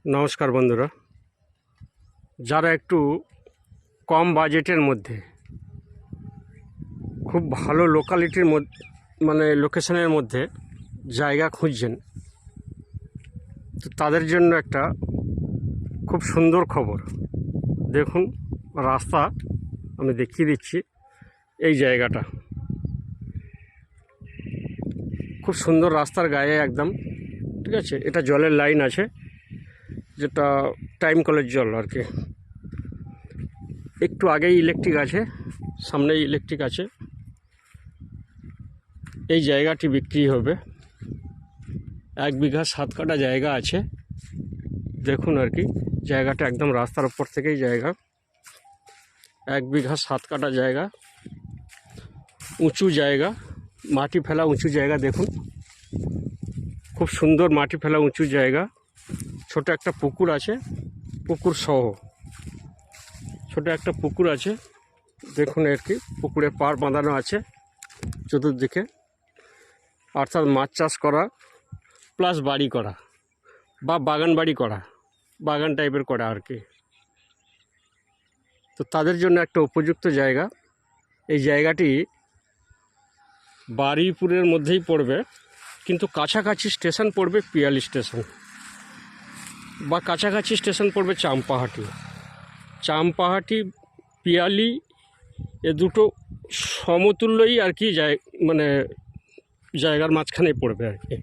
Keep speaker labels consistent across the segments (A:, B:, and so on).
A: নমস্কার বন্ধুরা, যারা একটু কম বাজেটের মধ্যে খুব ভালো লোকালিটির মধ্যে লোকেশনের মধ্যে জায়গা খুঁজছেন, তো তাদের জন্য একটা খুব সুন্দর খবর। দেখুন, রাস্তা আমি দেখিয়ে দিচ্ছি। এই জায়গাটা খুব সুন্দর, রাস্তার গায়ে একদম, ঠিক আছে। এটা জলের লাইন আছে, যেটা টাইম কলের জল আর কি। একটু আগেই ইলেকট্রিক আছে, সামনেই ইলেকট্রিক আছে। এই জায়গাটি বিক্রি হবে। 1 বিঘা 7 কাঠা জায়গা আছে। দেখুন আর কি, জায়গাটা একদম রাস্তার উপর থেকেই জায়গা। 1 বিঘা 7 কাঠা জায়গা, উঁচু জায়গা, মাটি ফেলা উঁচু জায়গা। দেখুন, খুব সুন্দর মাটি ফেলা উঁচু জায়গা। ছোট একটা পুকুর আছে, পুকুর সহ ছোট একটা পুকুর আছে। দেখুন আর কি, পুকুরে পাড় বাঁধানো আছে চতুর্দিকে, অর্থাৎ মাছ চাষ করা প্লাস বাড়ি করা বা বাগান বাড়ি করা, বাগান টাইপের করা আর কি। তো তাদের জন্য একটা উপযুক্ত জায়গা। এই জায়গাটি বারুইপুরের মধ্যেই পড়বে, কিন্তু কাছাকাছি স্টেশন পড়বে পিয়ালি স্টেশন, বা কাছাকাছি স্টেশন পড়বে চাম্পাহাটি পিয়ালি। এ দুটো সমতুল্যই আর কি, জায়গার মাঝখানে পড়বে আর কি।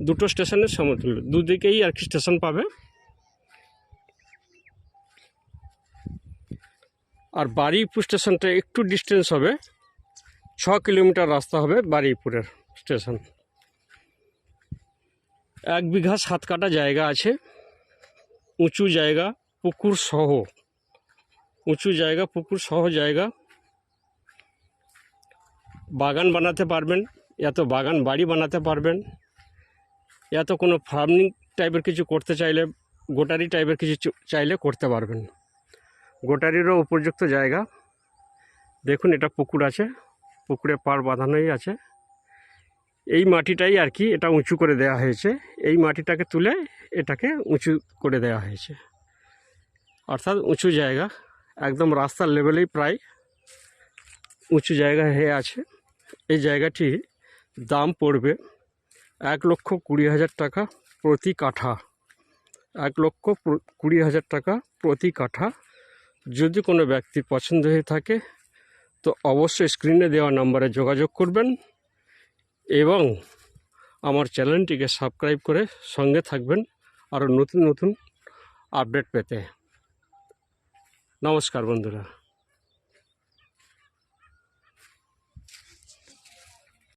A: দুটো স্টেশনের সমতুল্য, দুদিকেই আর কি স্টেশন পাবে। আর বারুইপুর স্টেশনটা একটু ডিস্টেন্স হবে, 6 কিলোমিটার রাস্তা হবে বারুইপুরের স্টেশন। 1 বিঘা 7 কাঠা জায়গা আছে, উঁচু জায়গা, পুকুর সহ, উঁচু জায়গা, পুকুর সহ জায়গা। বাগান বানাতে পারবেন, এত বাগান বাড়ি বানাতে পারবেন, এত কোনো ফার্মিং টাইপের কিছু করতে চাইলে, গোটারি টাইপের কিছু চাইলে করতে পারবেন। গোটারিরও উপযুক্ত জায়গা। দেখুন, এটা পুকুর আছে, পুকুরে পাড় বাঁধানোই আছে। এই মাটিটাই আর কি, এটা উঁচু করে দেওয়া হয়েছে। এই মাটিটাকে তুলে এটাকে উঁচু করে দেওয়া হয়েছে, অর্থাৎ উঁচু জায়গা, একদম রাস্তার লেভেলেই প্রায় উঁচু জায়গা হয়ে আছে। এই জায়গাটি দাম পড়বে 1,20,000 টাকা প্রতি কাঠা। 1,20,000 টাকা প্রতি কাঠা। যদি কোনো ব্যক্তির পছন্দ হয়ে থাকে তো অবশ্যই স্ক্রিনে দেওয়া নম্বরে যোগাযোগ করবেন এবং আমার চ্যানেলটিকে সাবস্ক্রাইব করে সঙ্গে থাকবেন আরও নতুন নতুন আপডেট পেতে। নমস্কার বন্ধুরা।